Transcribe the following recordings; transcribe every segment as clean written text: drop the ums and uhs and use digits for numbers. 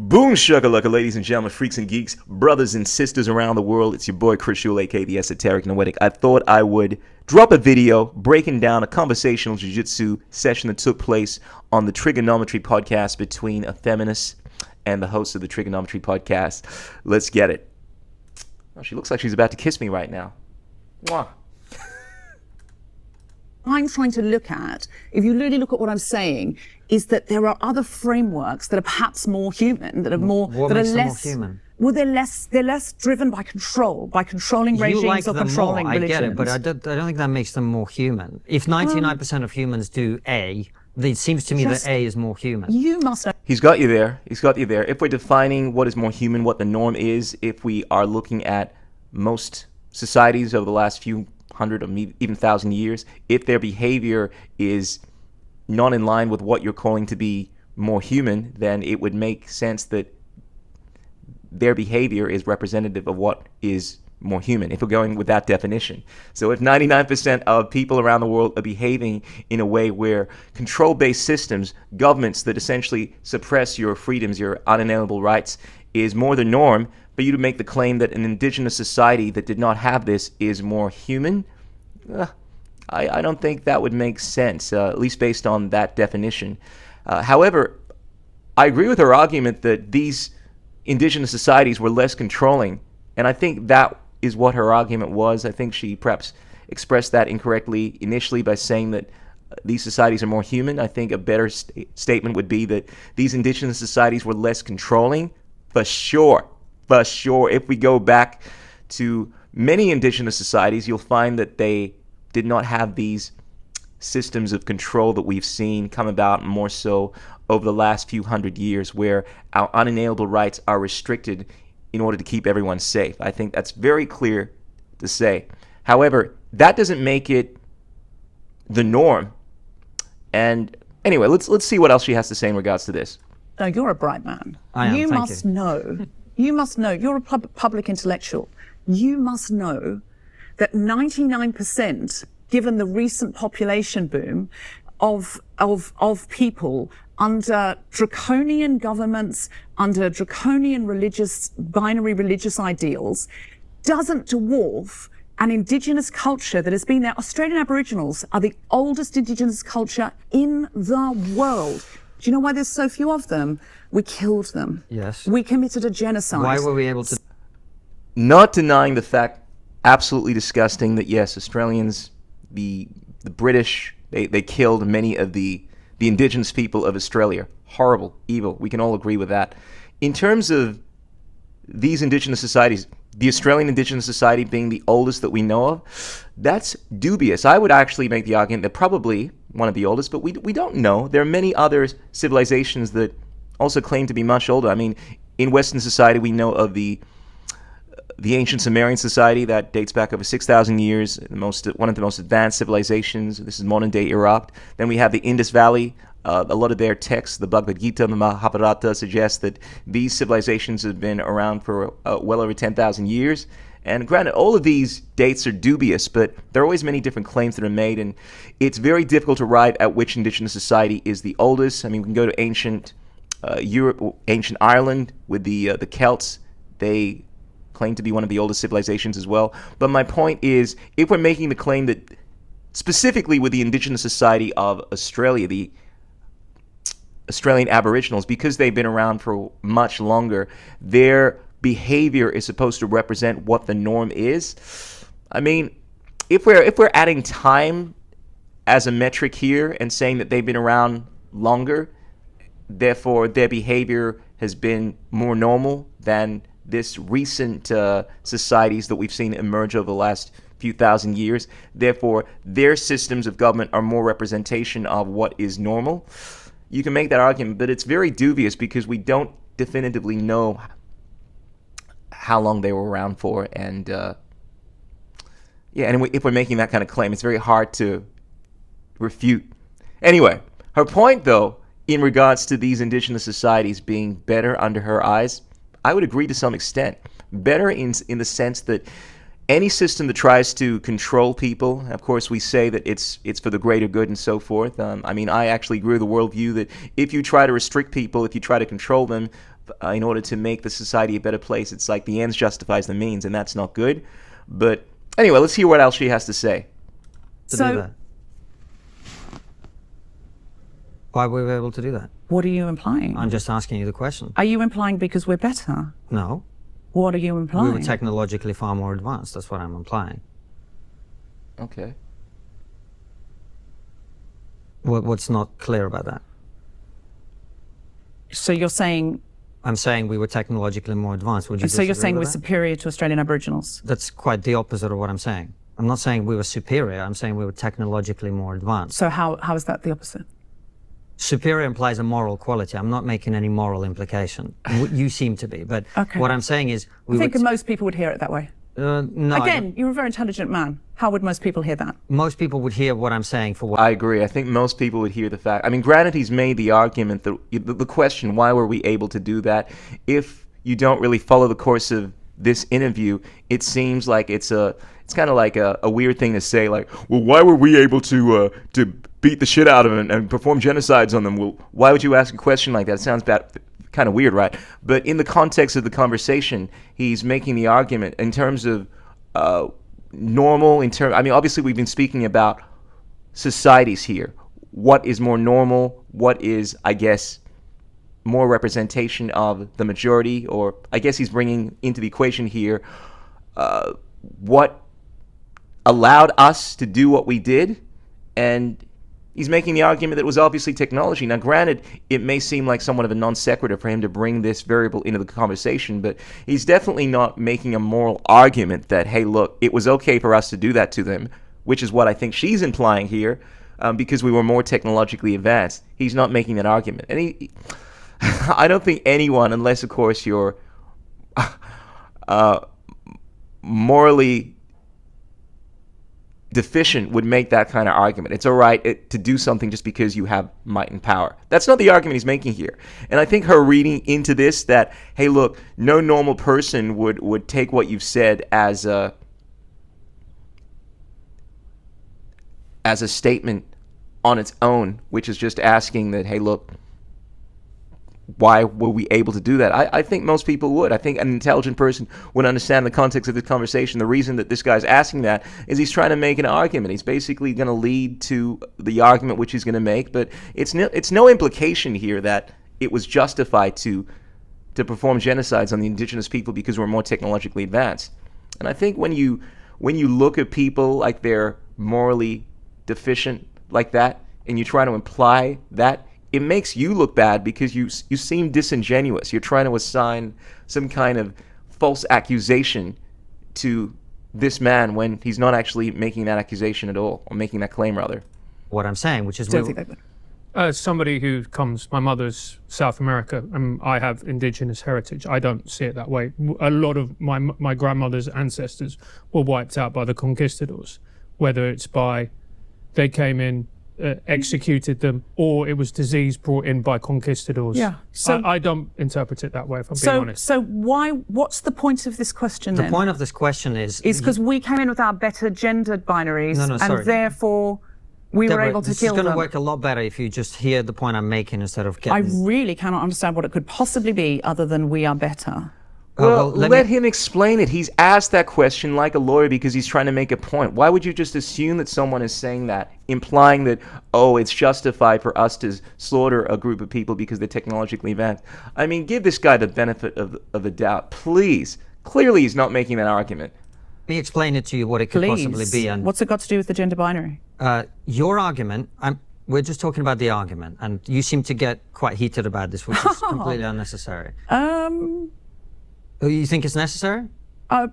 Boom shakalaka, ladies and gentlemen, freaks and geeks, brothers and sisters around the world. It's your boy Krishool, aka the Esoteric Noetic. I thought I would drop a video breaking down a conversational jujitsu session that took place on the Triggernometry podcast between a feminist and the host of the Triggernometry podcast. Let's get it. Oh, she looks like she's about to kiss me right now. Mwah. I'm trying to look at, if you really look at what I'm saying, is that there are other frameworks that are perhaps more human, that are more, what that makes are them less more human? Well, they're less driven by control, by controlling regimes You like or them controlling more, religions. I get it, but I don't think that makes them more human. If 99% of humans do A, it seems to me that A is more human. You must know. He's got you there. He's got you there. If we're defining what is more human, what the norm is, if we are looking at most societies over the last few hundred or even thousand years, if their behavior is not in line with what you're calling to be more human, then it would make sense that their behavior is representative of what is more human, if we're going with that definition. So if 99% of people around the world are behaving in a way where control-based systems, governments that essentially suppress your freedoms, your unalienable rights, is more the norm, for you to make the claim that an indigenous society that did not have this is more human, I don't think that would make sense, at least based on that definition. However, I agree with her argument that these indigenous societies were less controlling, and I think that is what her argument was. I think she perhaps expressed that incorrectly initially by saying that these societies are more human. I think a better statement would be that these indigenous societies were less controlling, for sure. For sure. If we go back to many indigenous societies, you'll find that they did not have these systems of control that we've seen come about more so over the last few hundred years, where our unalienable rights are restricted in order to keep everyone safe. I think that's very clear to say. However, that doesn't make it the norm. And anyway, let's see what else she has to say in regards to this. No, you're a bright man. I am, you thank must you. know. You must know. You're a public intellectual. You must know that 99%, given the recent population boom of people under draconian governments, under draconian binary religious ideals, doesn't dwarf an indigenous culture that has been there. Australian Aboriginals are the oldest indigenous culture in the world. Do you know why there's so few of them? We killed them. Yes. We committed a genocide. Why were we able to? Not denying the fact, absolutely disgusting, that yes, Australians, the British, they killed many of the indigenous people of Australia. Horrible, evil. We can all agree with that. In terms of these indigenous societies, the Australian Indigenous Society being the oldest that we know of, that's dubious. I would actually make the argument that probably one of the oldest, but we don't know. There are many other civilizations that also claim to be much older. I mean, in Western society, we know of the ancient Sumerian society that dates back over 6,000 years, one of the most advanced civilizations. This is modern-day Iraq. Then we have the Indus Valley. A lot of their texts, the Bhagavad Gita, the Mahabharata, suggest that these civilizations have been around for well over 10,000 years. And granted, all of these dates are dubious, but there are always many different claims that are made, and it's very difficult to arrive at which indigenous society is the oldest. I mean, we can go to ancient Europe, ancient Ireland with the Celts. They claim to be one of the oldest civilizations as well. But my point is, if we're making the claim that specifically with the indigenous society of Australia, the Australian Aboriginals, because they've been around for much longer, their behavior is supposed to represent what the norm is. I mean, if we're adding time as a metric here and saying that they've been around longer, therefore their behavior has been more normal than this recent societies that we've seen emerge over the last few thousand years, therefore their systems of government are more representation of what is normal. You can make that argument, but it's very dubious because we don't definitively know how long they were around for. And if we're making that kind of claim, it's very hard to refute. Anyway, her point, though, in regards to these indigenous societies being better under her eyes, I would agree to some extent. Better in the sense that any system that tries to control people, of course, we say that it's for the greater good and so forth. I mean, I actually agree with the worldview that if you try to restrict people, if you try to control them, in order to make the society a better place. It's like the ends justifies the means, and that's not good. But anyway, let's hear what else she has to say. To do that. Why were we able to do that? What are you implying? I'm just asking you the question. Are you implying because we're better? No. What are you implying? We were technologically far more advanced. That's what I'm implying. Okay. What's not clear about that? So you're saying... I'm saying we were technologically more advanced. Would you So you're disagree saying with we're that? superior to Australian Aboriginals? That's quite the opposite of what I'm saying. I'm not saying we were superior. I'm saying we were technologically more advanced. So how is that the opposite? Superior implies a moral quality. I'm not making any moral implication. You seem to be. But Okay. what I'm saying is... I think most people would hear it that way. No. Again, you're a very intelligent man. How would most people hear that? Most people would hear what I'm saying for what... I agree. I think most people would hear the fact. I mean, granted, he's made the argument, the question, why were we able to do that? If you don't really follow the course of this interview, it seems like it's kind of like a weird thing to say, like, well, why were we able to beat the shit out of them and perform genocides on them? Well, why would you ask a question like that? It sounds kind of weird, right? But in the context of the conversation, he's making the argument in terms of normal. I mean, obviously, we've been speaking about societies here. What is more normal? What is, I guess, more representation of the majority? Or I guess he's bringing into the equation here what allowed us to do what we did, and he's making the argument that it was obviously technology. Now, granted, it may seem like somewhat of a non sequitur for him to bring this variable into the conversation, but he's definitely not making a moral argument that, hey, look, it was okay for us to do that to them, which is what I think she's implying here, because we were more technologically advanced. He's not making that argument. And I don't think anyone, unless, of course, you're morally deficient, would make that kind of argument. It's all right to do something just because you have might and power. That's not the argument he's making here. And I think her reading into this that, hey, look, no normal person would take what you've said as a statement on its own, which is just asking that, hey, look, why were we able to do that? I think most people would. I think an intelligent person would understand the context of this conversation. The reason that this guy's asking that is he's trying to make an argument. He's basically going to lead to the argument which he's going to make, but it's no implication here that it was justified to perform genocides on the indigenous people because we're more technologically advanced. And I think when you look at people like they're morally deficient like that, and you try to imply that, it makes you look bad because you seem disingenuous. You're trying to assign some kind of false accusation to this man when he's not actually making that accusation at all, or making that claim, rather. What I'm saying, which is... As somebody who my mother's South America, and I have indigenous heritage, I don't see it that way. A lot of my grandmother's ancestors were wiped out by the conquistadors, whether it's by they came in, executed them, or it was disease brought in by conquistadors. Yeah. So I don't interpret it that way, if I'm being honest. So what's the point of this question then? The point of this question is because we came in with our better gendered binaries, and therefore we were able to kill them. This is going to work a lot better if you just hear the point I'm making instead of getting... I really cannot understand what it could possibly be other than we are better. Well, let him explain it. He's asked that question like a lawyer because he's trying to make a point. Why would you just assume that someone is saying that, implying that, oh, it's justified for us to slaughter a group of people because they're technologically advanced? I mean, give this guy the benefit of the doubt, please. Clearly, he's not making that argument. Let me explain it to you what it could possibly be. And what's it got to do with the gender binary? Your argument, we're just talking about the argument, and you seem to get quite heated about this, which is completely unnecessary. You think it's necessary? I'm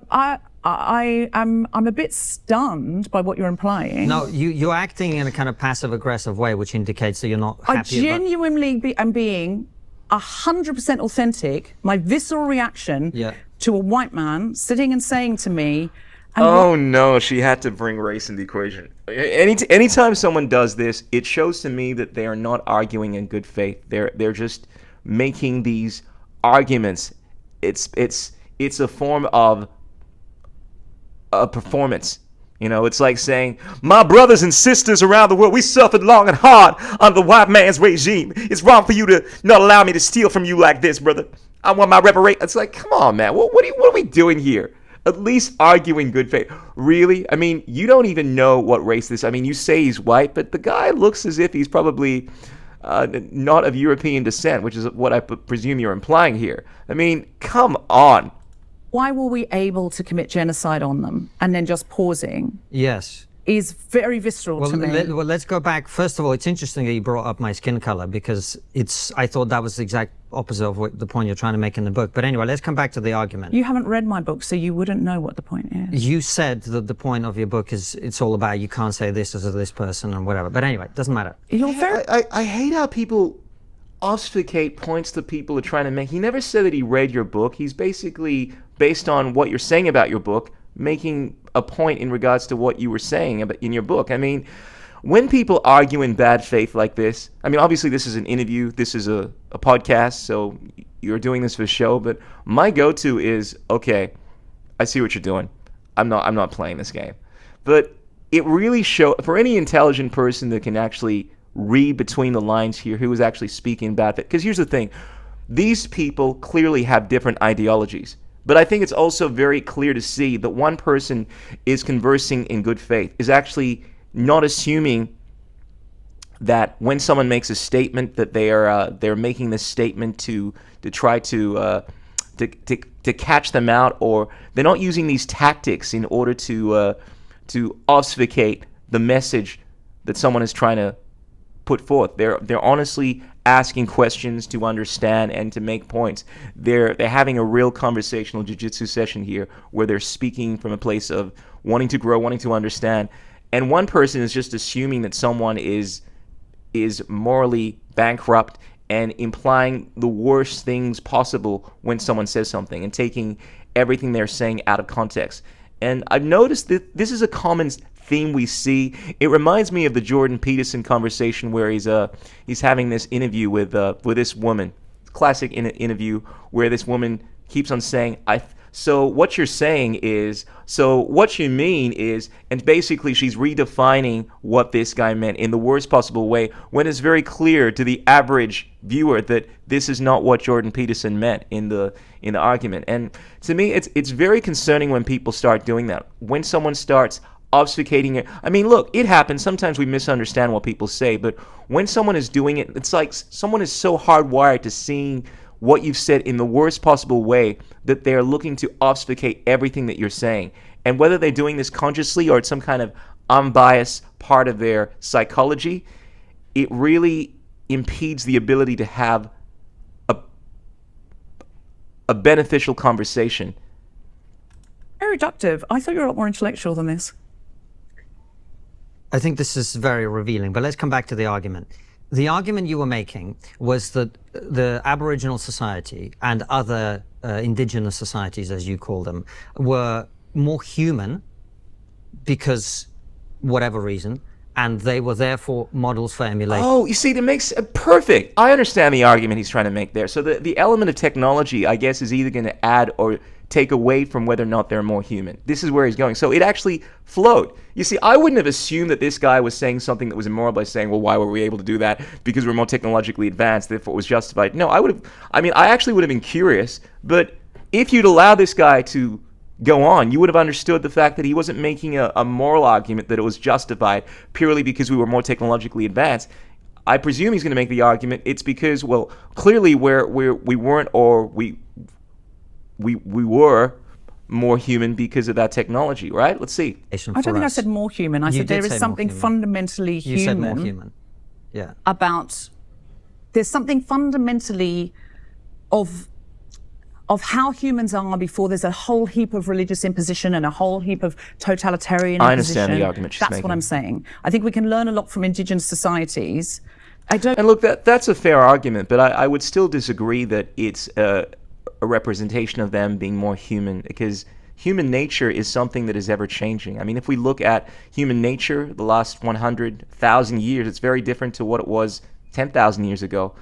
a bit stunned by what you're implying. No, you're acting in a kind of passive-aggressive way, which indicates that you're not happy. I genuinely am being 100% authentic. My visceral reaction to a white man sitting and saying to me... Oh no, she had to bring race in the equation. Anytime someone does this, it shows to me that they are not arguing in good faith. They're just making these arguments. It's a form of a performance. You know, it's like saying, my brothers and sisters around the world, we suffered long and hard under the white man's regime. It's wrong for you to not allow me to steal from you like this, brother. I want my reparation. It's like, come on, man. What are we doing here? At least argue in good faith. Really? I mean, you don't even know what race this. I mean, you say he's white, but the guy looks as if he's probably not of European descent, which is what I presume you're implying here. I mean, come on. Why were we able to commit genocide on them and then just pausing? Yes. Is very visceral to me. Well, let's go back. First of all, it's interesting that you brought up my skin color because I thought that was the exact opposite of the point you're trying to make in the book. But anyway, let's come back to the argument. You haven't read my book, so you wouldn't know what the point is. You said that the point of your book is it's all about you can't say this as this person and whatever. But anyway, it doesn't matter. You're very... I hate how people obfuscate points that people are trying to make. He never said that he read your book. He's basically, based on what you're saying about your book, making a point in regards to what you were saying in your book. I mean, when people argue in bad faith like this, I mean, obviously this is an interview, this is a podcast, so you're doing this for show, but my go-to is, okay, I see what you're doing. I'm not playing this game. But it really for any intelligent person that can actually read between the lines here, who is actually speaking bad faith, because here's the thing, these people clearly have different ideologies. But I think it's also very clear to see that one person is conversing in good faith, is actually not assuming that when someone makes a statement that they're making this statement to try to catch them out, or they're not using these tactics in order to obfuscate the message that someone is trying to put forth. They're honestly asking questions to understand and to make points. They're having a real conversational jiu-jitsu session here where they're speaking from a place of wanting to grow, wanting to understand. And one person is just assuming that someone is morally bankrupt and implying the worst things possible when someone says something and taking everything they're saying out of context. And I've noticed that this is a common theme we see. It reminds me of the Jordan Peterson conversation where he's having this interview with this woman. Classic interview where this woman keeps on saying, so what you're saying is, so what you mean is, and basically she's redefining what this guy meant in the worst possible way, when it's very clear to the average viewer that this is not what Jordan Peterson meant in the argument. And to me, it's very concerning when people start doing that. When someone starts obfuscating it. I mean, look, it happens. Sometimes we misunderstand what people say, but when someone is doing it, it's like someone is so hardwired to seeing what you've said in the worst possible way that they're looking to obfuscate everything that you're saying. And whether they're doing this consciously or it's some kind of unbiased part of their psychology, it really impedes the ability to have a beneficial conversation. Very reductive. I thought you were a lot more intellectual than this. I think this is very revealing, but let's come back to the argument. The argument you were making was that the Aboriginal society and other indigenous societies, as you call them, were more human because whatever reason, and they were therefore models for emulation. Oh, you see, that makes perfect. I understand the argument he's trying to make there. So the element of technology, I guess, is either going to add or take away from whether or not they're more human. This is where he's going. So it actually flowed. You see, I wouldn't have assumed that this guy was saying something that was immoral by saying, well, why were we able to do that? Because we're more technologically advanced, therefore it was justified. No, I actually would have been curious, but if you'd allow this guy to go on, you would have understood the fact that he wasn't making a moral argument that it was justified purely because we were more technologically advanced. I presume he's going to make the argument it's because, well, clearly we weren't, or we were more human because of that technology, right? Let's see. I don't think I said more human. I said there is something fundamentally human. You said more human. Yeah. There's something fundamentally of how humans are before there's a whole heap of religious imposition and a whole heap of totalitarian imposition. I understand the argument she's making. That's what I'm saying. I think we can learn a lot from indigenous societies. And look, that's a fair argument, but I would still disagree that it's a representation of them being more human, because human nature is something that is ever changing. I mean, if we look at human nature the last 100,000 years, it's very different to what it was 10,000 years ago.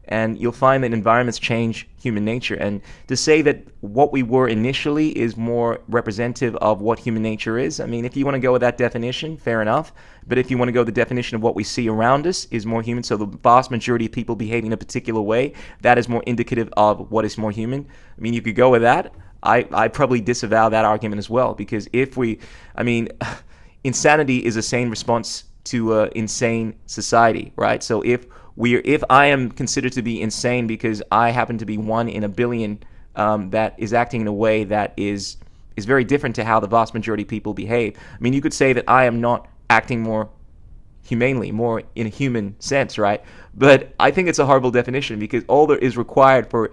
And you'll find that environments change human nature. And to say that what we were initially is more representative of what human nature is, I mean, if you want to go with that definition, fair enough. But if you want to go with the definition of what we see around us is more human, so the vast majority of people behaving in a particular way, that is more indicative of what is more human. I mean, you could go with that. I probably disavow that argument as well, because insanity is a sane response to an insane society, right? So if I am considered to be insane because I happen to be one in a billion that is acting in a way that is very different to how the vast majority of people behave. I mean, you could say that I am not acting more humanely, more in a human sense, right? But I think it's a horrible definition, because all that is required for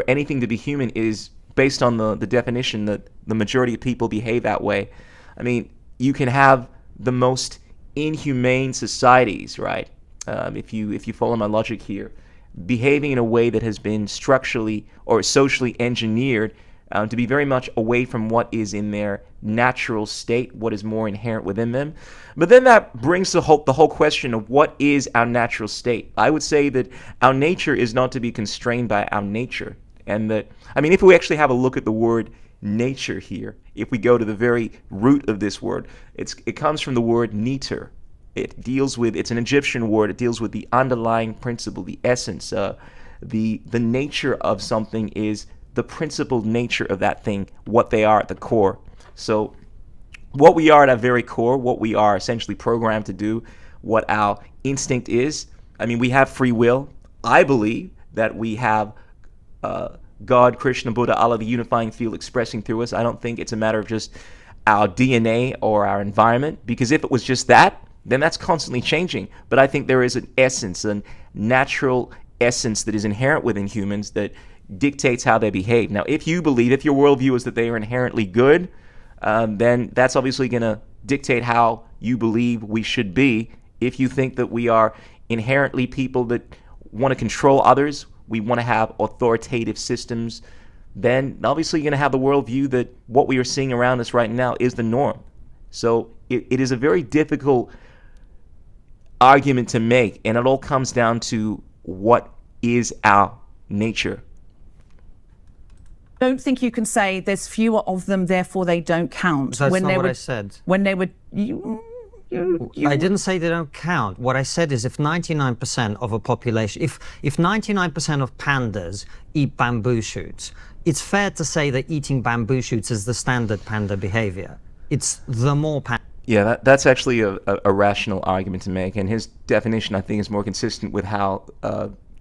anything to be human is based on the definition that the majority of people behave that way. I mean, you can have the most inhumane societies, right? If you follow my logic here, behaving in a way that has been structurally or socially engineered to be very much away from what is in their natural state, what is more inherent within them. But then that brings the whole question of what is our natural state. I would say that our nature is not to be constrained by our nature. And that, I mean, if we actually have a look at the word nature here, if we go to the very root of this word, it comes from the word neter. It's an Egyptian word. It deals with the underlying principle, the essence. The nature of something is the principled nature of that thing, what they are at the core. So what we are at our very core, what we are essentially programmed to do, what our instinct is, I mean, we have free will. I believe that we have God, Krishna, Buddha, Allah, the unifying field expressing through us. I don't think it's a matter of just our DNA or our environment, because if it was just that, then that's constantly changing. But I think there is an essence, a natural essence that is inherent within humans that dictates how they behave. Now, if your worldview is that they are inherently good, then that's obviously going to dictate how you believe we should be. If you think that we are inherently people that want to control others, we want to have authoritative systems, then obviously you're going to have the worldview that what we are seeing around us right now is the norm. So it is a very difficult argument to make, and it all comes down to what is our nature. Don't think you can say there's fewer of them, therefore they don't count. That's not what I said. When they were... I didn't say they don't count. What I said is if 99% of a population, if 99% of pandas eat bamboo shoots, it's fair to say that eating bamboo shoots is the standard panda behavior. It's the more panda. Yeah, that's actually a rational argument to make, and his definition, I think, is more consistent with how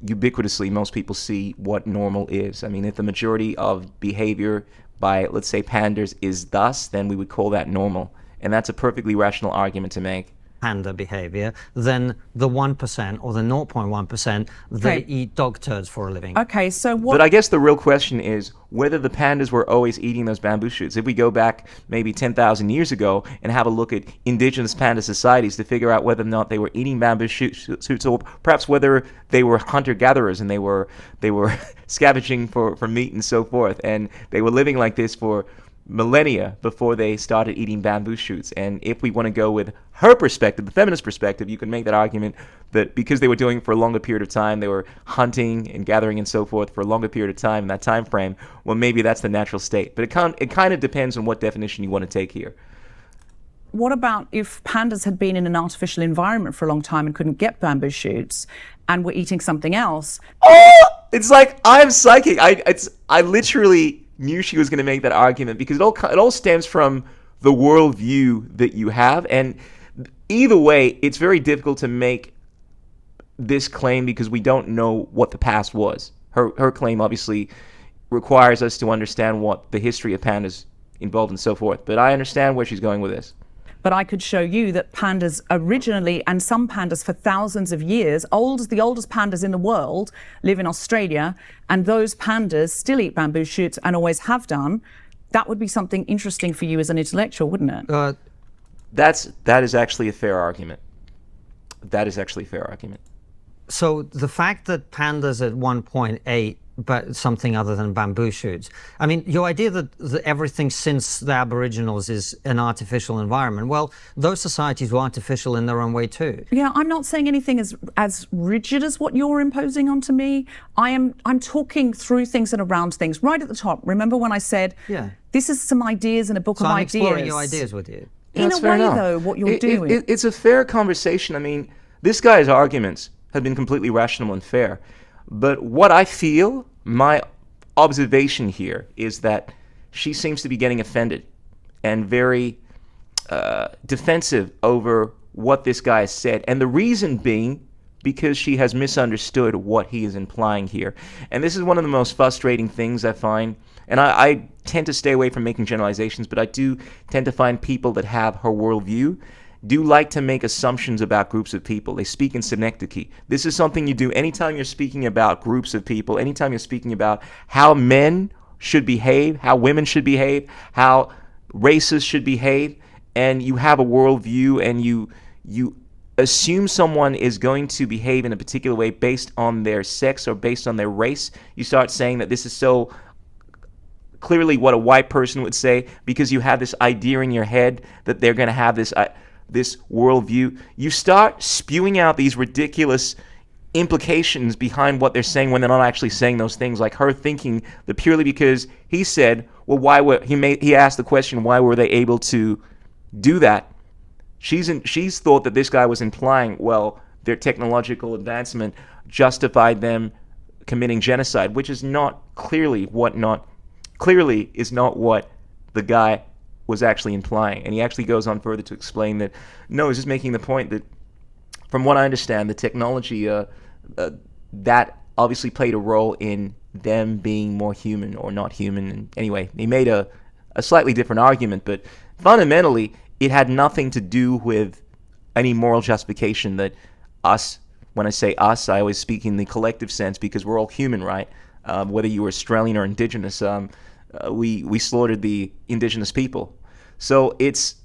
ubiquitously most people see what normal is. I mean, if the majority of behavior by, let's say, pandas is thus, then we would call that normal, and that's a perfectly rational argument to make. Panda behavior, then the 1% or the 0.1% they eat dog turds for a living. Okay, so what... But I guess the real question is whether the pandas were always eating those bamboo shoots. If we go back maybe 10,000 years ago and have a look at indigenous panda societies to figure out whether or not they were eating bamboo shoots, or perhaps whether they were hunter-gatherers and they were scavenging for meat and so forth, and they were living like this for millennia before they started eating bamboo shoots. And if we want to go with her perspective, the feminist perspective, you can make that argument that because they were doing it for a longer period of time, they were hunting and gathering and so forth for a longer period of time in that time frame, well, maybe that's the natural state. But it kind of depends on what definition you want to take here. What about if pandas had been in an artificial environment for a long time and couldn't get bamboo shoots and were eating something else? Oh, it's like I'm psychic. I literally knew she was going to make that argument, because it all stems from the worldview that you have, and either way, it's very difficult to make this claim because we don't know what the past was. Her claim obviously requires us to understand what the history of pandas involved and so forth. But I understand where she's going with this. But I could show you that pandas originally, and some pandas for thousands of years, the oldest pandas in the world live in Australia, and those pandas still eat bamboo shoots and always have done. That would be something interesting for you as an intellectual, wouldn't it? That is actually a fair argument. That is actually a fair argument. So the fact that pandas at one point ate but something other than bamboo shoots. I mean, your idea that everything since the Aboriginals is an artificial environment, well, those societies were artificial in their own way too. Yeah, I'm not saying anything as rigid as what you're imposing onto me. I'm talking through things and around things. Right at the top, remember when I said, this is some ideas in a book So of I'm ideas. exploring your ideas with you. In That's a fair way, enough. though, what you're doing. It's a fair conversation. I mean, this guy's arguments have been completely rational and fair. But what I feel, my observation here, is that she seems to be getting offended and very defensive over what this guy has said. And the reason being because she has misunderstood what he is implying here. And this is one of the most frustrating things I find. And I tend to stay away from making generalizations, but I do tend to find people that have her worldview do like to make assumptions about groups of people. They speak in synecdoche. This is something you do anytime you're speaking about groups of people, anytime you're speaking about how men should behave, how women should behave, how races should behave, and you have a worldview and you assume someone is going to behave in a particular way based on their sex or based on their race. You start saying that this is so clearly what a white person would say because you have this idea in your head that they're going to have this worldview. You start spewing out these ridiculous implications behind what they're saying when they're not actually saying those things, like her thinking that purely because he said, well, he asked the question, why were they able to do that? She's thought that this guy was implying, well, their technological advancement justified them committing genocide, which is not clearly is not what the guy was actually implying. And he actually goes on further to explain that, no, he's just making the point that, from what I understand, the technology that obviously played a role in them being more human or not human. And anyway, he made a slightly different argument, but fundamentally, it had nothing to do with any moral justification that us, when I say us, I always speak in the collective sense because we're all human, right? Whether you were Australian or Indigenous, we slaughtered the Indigenous people. So it's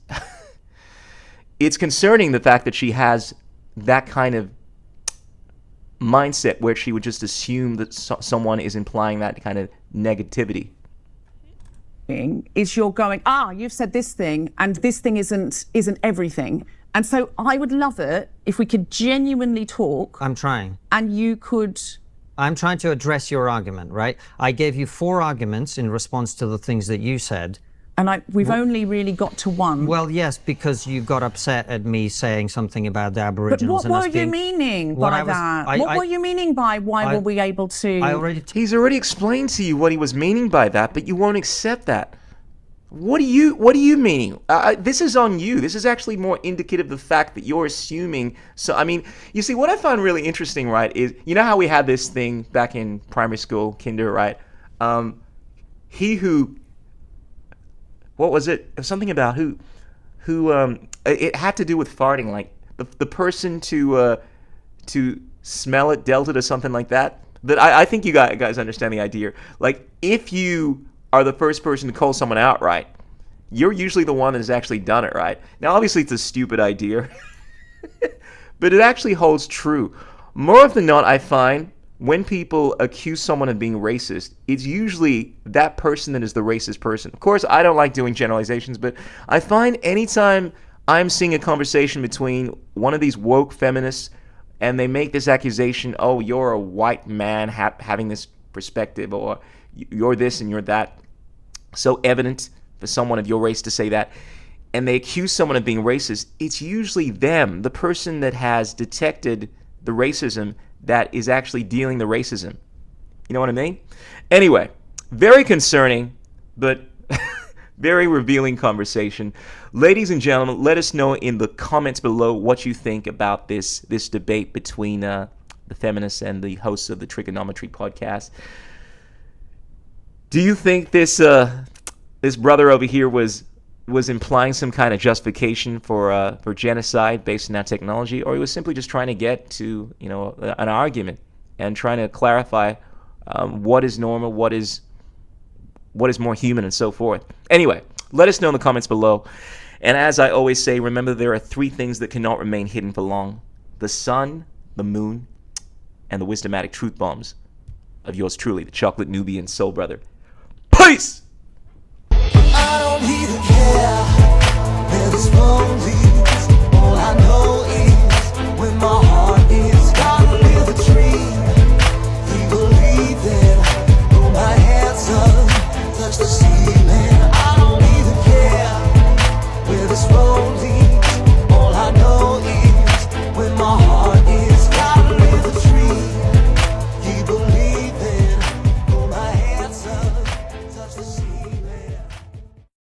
concerning the fact that she has that kind of mindset where she would just assume that someone is implying that kind of negativity. Is you're going, you've said this thing and this thing isn't everything. And so I would love it if we could genuinely talk. I'm trying. And you could... I'm trying to address your argument, right? I gave you 4 arguments in response to the things that you said. And we've only really got to one. Well, yes, because you got upset at me saying something about the Aboriginals. But what were you meaning by that? What were you meaning by why were we able to... He's already explained to you what he was meaning by that, but you won't accept that. What are you meaning? This is on you. This is actually more indicative of the fact that you're assuming. So, I mean, you see, what I find really interesting, right, is, you know how we had this thing back in primary school, kinder, right? What was it? Something about it had to do with farting, like the person to smell it, dealt it, or something like that. But I think you guys understand the idea. Like, if you are the first person to call someone out, right, you're usually the one that has actually done it, right? Now, obviously, it's a stupid idea, but it actually holds true. More often than not, I find when people accuse someone of being racist, it's usually that person that is the racist person. Of course, I don't like doing generalizations, but I find anytime I'm seeing a conversation between one of these woke feminists and they make this accusation, oh, you're a white man having this perspective, or you're this and you're that, so evident for someone of your race to say that, and they accuse someone of being racist, it's usually them, the person that has detected the racism, that is actually dealing the racism. You know what I mean? Anyway, very concerning, but very revealing conversation. Ladies and gentlemen, let us know in the comments below what you think about this debate between the feminists and the hosts of the Triggernometry podcast. Do you think this brother over here was implying some kind of justification for genocide based on that technology, or he was simply just trying to get to an argument and trying to clarify what is normal, what is more human, and so forth? Anyway, let us know in the comments below. And as I always say, remember there are 3 things that cannot remain hidden for long: the sun, the moon, and the wisdomatic truth bombs. of yours truly, the Chocolate Nubian Soul Brother. Peace! I don't even care where this road leads. All I know